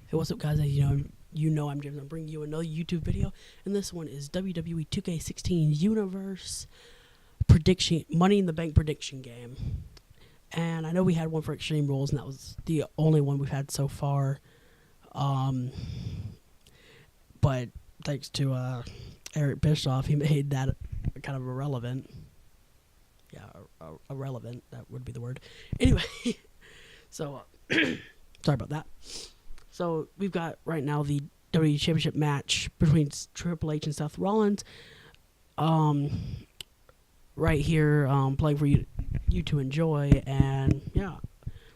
Hey, what's up, guys? You know I'm James. I'm bringing you another YouTube video, and this one is WWE 2K16 Universe prediction, Money in the Bank prediction game. And I know we had one for Extreme Rules, and that was the only one we've had so far. But thanks to Eric Bischoff, he made that kind of irrelevant. Yeah, irrelevant. That would be the word. Anyway, so sorry about that. So we've got right now the WWE Championship match between Triple H and Seth Rollins. Right here, playing for you to enjoy, and yeah,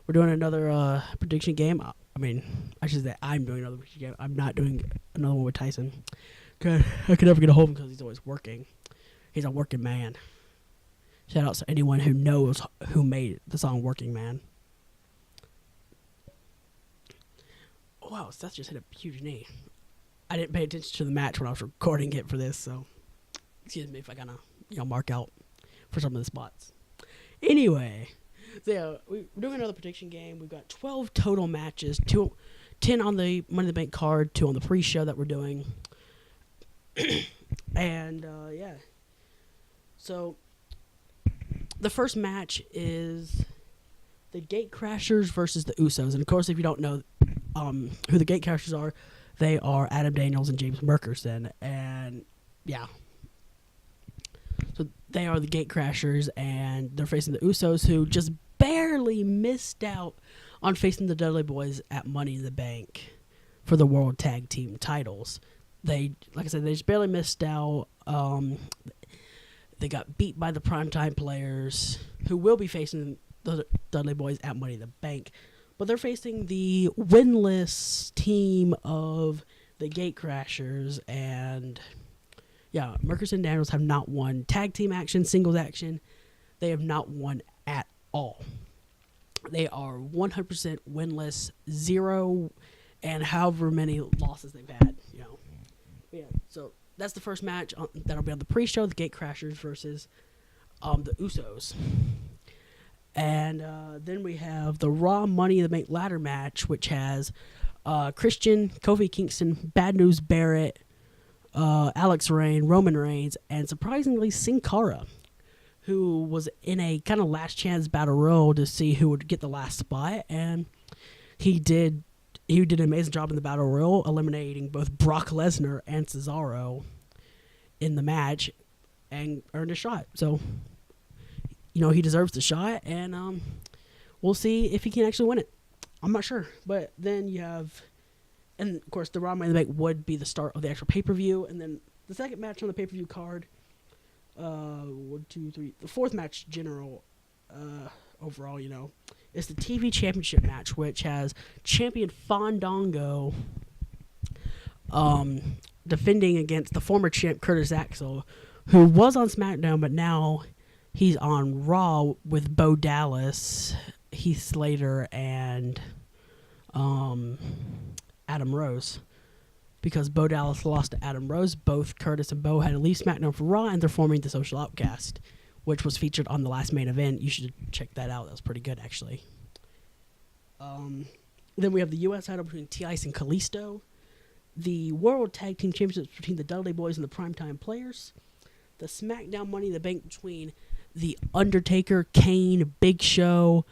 we're doing another prediction game. I mean, I should say I'm doing another prediction game. I'm not doing another one with Tyson. I could never get a hold of him because he's always working. He's a working man. Shout out to anyone who knows who made the song "Working Man." Wow, Seth just hit a huge knee. I didn't pay attention to the match when I was recording it for this, so excuse me if I kind of mark out for some of the spots. Anyway, so yeah, we're doing another prediction game. We've got 12 total matches, 10 on the Money in the Bank card, 2 on the pre-show that we're doing. And yeah, so the first match is the Gatecrashers versus the Usos. And of course, if you don't know who the Gatecrashers are, they are Adam Daniels and James Murkerson. And yeah, so they are the Gatecrashers, and they're facing the Usos, who just barely missed out on facing the Dudley Boys at Money in the Bank for the World Tag Team titles. They, like I said, they just barely missed out. They got beat by the Primetime Players, who will be facing the Dudley Boys at Money in the Bank. But they're facing the winless team of the Gatecrashers, and yeah, Murkerson and Daniels have not won tag team action, singles action. They have not won at all. They are 100% winless, 0, and however many losses they've had. Yeah. So that's the first match that'll be on the pre-show: the Gatecrashers versus the Usos. And then we have the Raw Money in the Bank ladder match, which has Christian, Kofi, Kingston, Bad News Barrett, Alex Reign, Roman Reigns, and surprisingly Cara, who was in a kind of last chance battle royal to see who would get the last spot, and he did an amazing job in the battle royal, eliminating both Brock Lesnar and Cesaro in the match, and earned a shot. So he deserves the shot, and we'll see if he can actually win it. I'm not sure, but then you have, and of course, the Raw Money in the Bank would be the start of the actual pay-per-view, and then the second match on the pay-per-view card, 1, 2, 3, the fourth match general, overall, is the TV Championship match, which has champion Fandango defending against the former champ Curtis Axel, who was on Smackdown, but now he's on Raw with Bo Dallas, Heath Slater, and Adam Rose. Because Bo Dallas lost to Adam Rose, both Curtis and Bo had to leave SmackDown for Raw, and they're forming the Social Outcast, which was featured on the last main event. You should check that out. That was pretty good, actually. Then we have the U.S. title between T-Ice and Kalisto. The World Tag Team Championships between the Dudley Boys and the Primetime Players. The SmackDown Money in the Bank between the Undertaker, Kane, Big Show,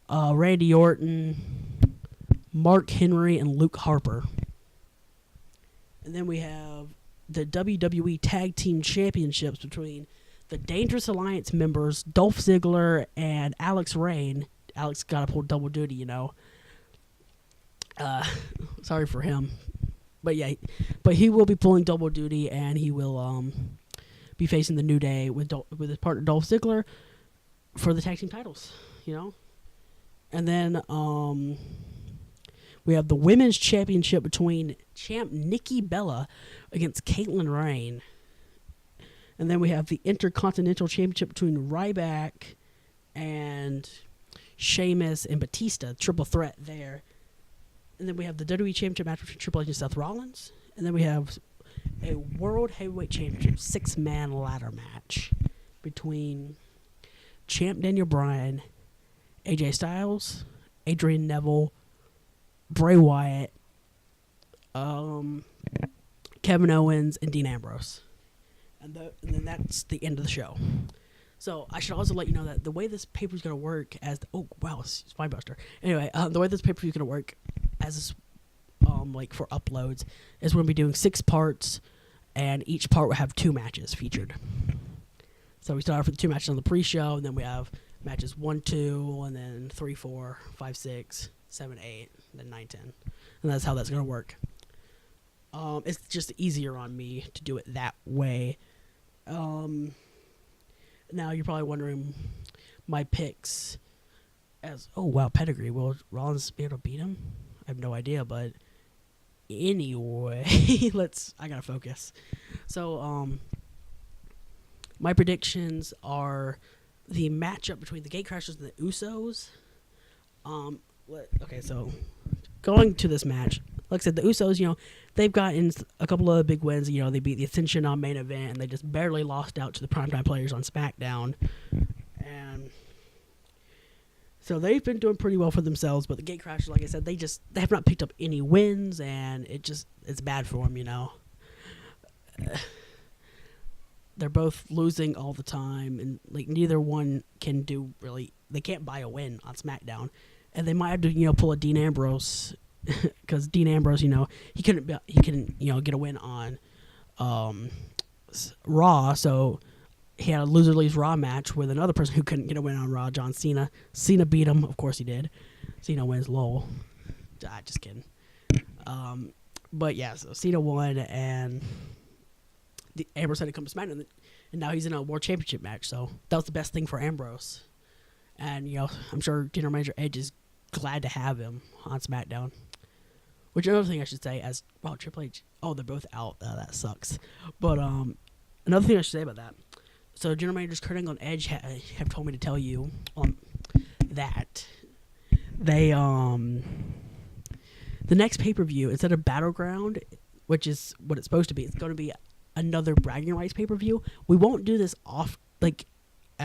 Randy Orton, Mark Henry, and Luke Harper. And then we have the WWE Tag Team Championships between the Dangerous Alliance members, Dolph Ziggler and Alex Reign. Alex got to pull double duty, Sorry for him. But yeah, he will be pulling double duty, and he will be facing the New Day with his partner Dolph Ziggler for the tag team titles, And then we have the Women's Championship between champ Nikki Bella against Caitlin Rain. And then we have the Intercontinental Championship between Ryback and Sheamus and Batista, triple threat there. And then we have the WWE Championship match between Triple H and Seth Rollins. And then we have a World Heavyweight Championship 6-man ladder match between champ Daniel Bryan, AJ Styles, Adrian Neville, Bray Wyatt, Kevin Owens, and Dean Ambrose. And then that's the end of the show. So I should also let you know that the way this pay-per-view is going to work Spinebuster. Anyway, the way this pay-per-view is going to work as this, like for uploads is we're going to be doing 6 parts, and each part will have 2 matches featured. So we start off with 2 matches on the pre-show, and then we have matches 1, 2, and then 3, 4, 5, 6, 7, 8, and then 9, 10. And that's how that's going to work. It's just easier on me to do it that way. Now you're probably wondering my picks as, pedigree. Will Rollins be able to beat him? I have no idea, but anyway, I gotta focus. So, my predictions are the matchup between the Gatecrashers and the Usos. So going to this match, like I said, the Usos, they've gotten a couple of big wins. They beat the Ascension on main event, and they just barely lost out to the Primetime Players on Smackdown. And so they've been doing pretty well for themselves, but the Gatecrashers, like I said, they have not picked up any wins, and it's bad for them, They're both losing all the time, and like neither one can do really. They can't buy a win on SmackDown, and they might have to pull a Dean Ambrose, because Dean Ambrose, he couldn't get a win on Raw, so he had a loser leaves Raw match with another person who couldn't get a win on Raw, John Cena. Cena beat him, of course he did. Cena wins, lol. Just kidding. But yeah, so Cena won, and Ambrose had to come to SmackDown, and now he's in a World Championship match, so that was the best thing for Ambrose. And, I'm sure General Manager Edge is glad to have him on SmackDown. Which, another thing I should say, Triple H, they're both out, that sucks. But, another thing I should say about that, so General Managers Kurt Angle and Edge have told me to tell you that they, the next pay-per-view, instead of Battleground, which is what it's supposed to be, it's going to be another bragging rights pay-per-view. We won't do this at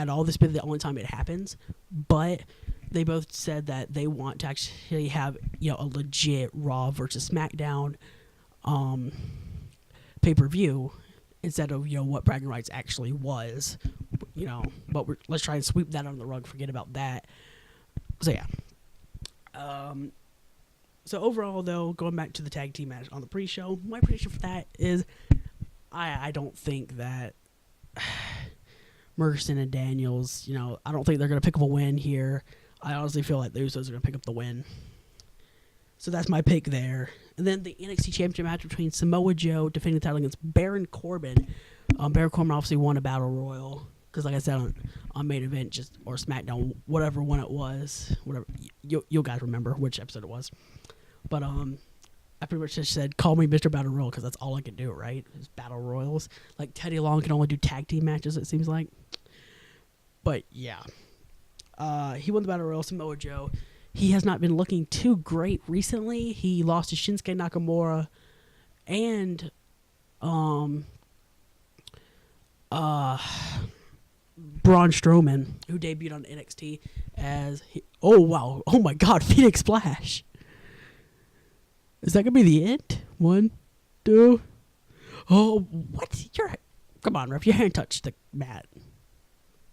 all. This will be the only time it happens, but they both said that they want to actually have a legit Raw versus SmackDown pay-per-view instead of what bragging rights actually was. But let's try and sweep that under the rug, forget about that. So yeah. So overall, though, going back to the tag team match on the pre-show, my prediction for that is I don't think that Murkerson and Daniels, I don't think they're going to pick up a win here. I honestly feel like the Usos are going to pick up the win. So that's my pick there. And then the NXT Championship match between Samoa Joe defending the title against Baron Corbin. Baron Corbin obviously won a Battle Royal because, like I said, on main event or SmackDown, whatever one it was, whatever you guys remember which episode it was. But I pretty much just said, call me Mr. Battle Royal, because that's all I can do, right? Is Battle Royals. Like, Teddy Long can only do tag team matches, it seems like. But, yeah. He won the Battle Royal, Samoa Joe. He has not been looking too great recently. He lost to Shinsuke Nakamura and Braun Strowman, who debuted on NXT as... oh my God, Phoenix Splash. Is that going to be the end? 1, 2. Oh, what? Come on, ref. Your hand touched the mat.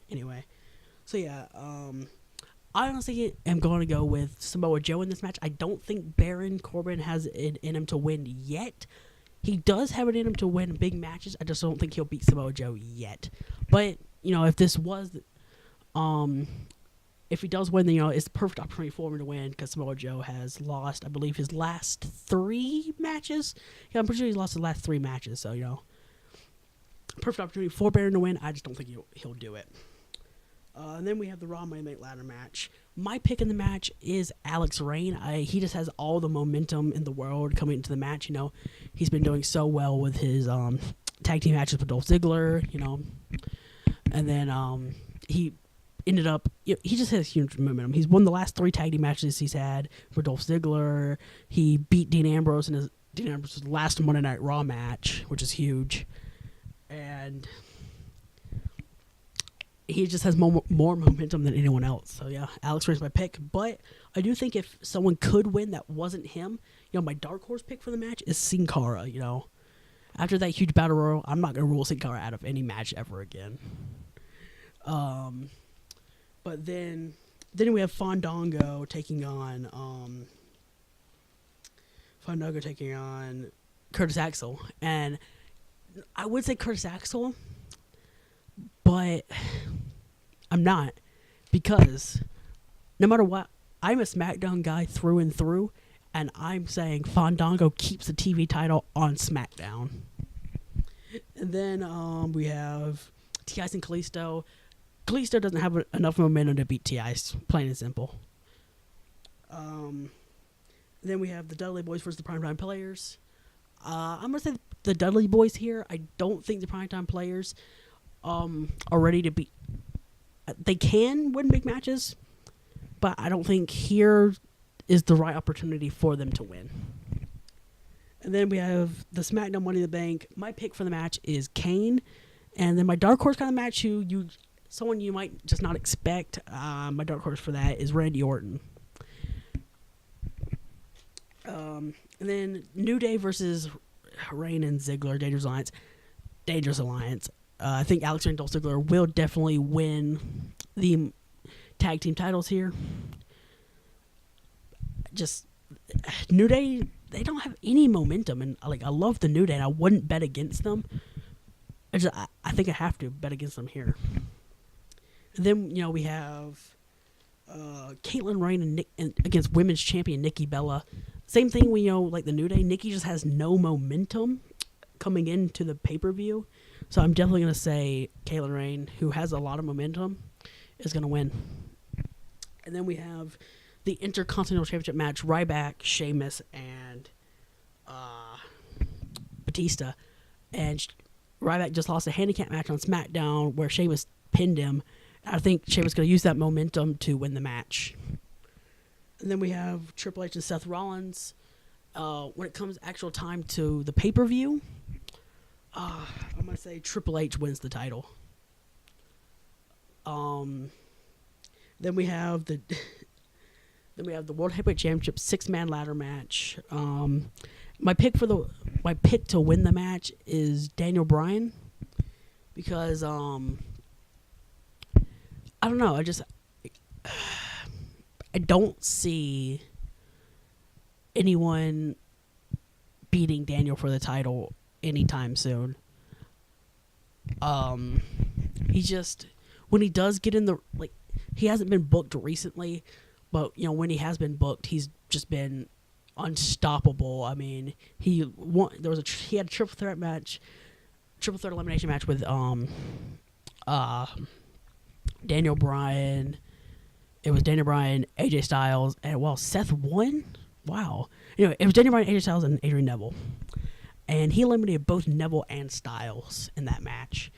Anyway. So, yeah. I honestly am going to go with Samoa Joe in this match. I don't think Baron Corbin has it in him to win yet. He does have it in him to win big matches. I just don't think he'll beat Samoa Joe yet. But, if this was... if he does win, then, it's the perfect opportunity for him to win, because Samoa Joe has lost, I believe, his last 3 matches. Yeah, I'm pretty sure he's lost his last 3 matches, so, perfect opportunity for Baron to win. I just don't think he'll do it. And then we have the Raw Money Bank ladder match. My pick in the match is Alex Rain. He just has all the momentum in the world coming into the match. He's been doing so well with his tag team matches with Dolph Ziggler, and then he ended up, he just has huge momentum. He's won the last 3 tag team matches he's had for Dolph Ziggler. He beat Dean Ambrose in Dean Ambrose's last Monday Night Raw match, which is huge. And he just has more momentum than anyone else. So, yeah, Alex Rain's my pick. But I do think if someone could win that wasn't him, my dark horse pick for the match is Sin Cara. After that huge battle royal, I'm not gonna rule Sin Cara out of any match ever again. But then we have Fandango taking on Curtis Axel, and I would say Curtis Axel, but I'm not, because no matter what, I'm a SmackDown guy through and through, and I'm saying Fandango keeps the TV title on SmackDown. And then we have T.I. and Kalisto. Kalisto doesn't have enough momentum to beat T.I., plain and simple. Then we have the Dudley Boys versus the Primetime Players. I'm going to say the Dudley Boys here. I don't think the Primetime Players are ready to beat. They can win big matches, but I don't think here is the right opportunity for them to win. And then we have the SmackDown Money in the Bank. My pick for the match is Kane. And then my dark horse kind of match, someone you might just not expect, my dark horse for that is Randy Orton. And then New Day versus Reign and Ziggler, Dangerous Alliance. I think Alex and Dolph Ziggler will definitely win the tag team titles here. Just New Day, they don't have any momentum, and I love the New Day, and I wouldn't bet against them. I think I have to bet against them here. And then we have Caitlyn Reign against Women's Champion Nikki Bella. Same thing like the New Day. Nikki just has no momentum coming into the pay-per-view. So I'm definitely going to say Caitlyn Reign, who has a lot of momentum, is going to win. And then we have the Intercontinental Championship match, Ryback, Sheamus, and Batista. And Ryback just lost a handicap match on SmackDown where Sheamus pinned him. I think Sheamus is going to use that momentum to win the match. And then we have Triple H and Seth Rollins. When it comes actual time to the pay-per-view, I'm going to say Triple H wins the title. Then we have the World Heavyweight Championship 6-man ladder match. My pick to win the match is Daniel Bryan, because I don't know, I don't see anyone beating Daniel for the title anytime soon. When he does get in the, he hasn't been booked recently, but when he has been booked, he's just been unstoppable. I mean, he had a triple threat elimination match with Daniel Bryan. It was Daniel Bryan, AJ Styles, and Seth won. Wow. It was Daniel Bryan, AJ Styles, and Adrian Neville, and he eliminated both Neville and Styles in that match.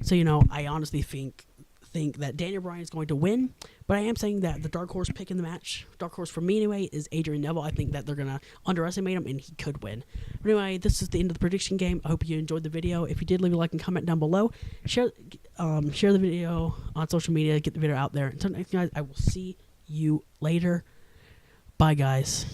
So I honestly think that Daniel Bryan is going to win, but I am saying that the dark horse pick in the match, dark horse for me anyway, is Adrian Neville. I think that they're going to underestimate him, and he could win. But anyway, this is the end of the prediction game. I hope you enjoyed the video. If you did, leave a like and comment down below. Share the video on social media. Get the video out there. Until next time, guys, I will see you later. Bye, guys.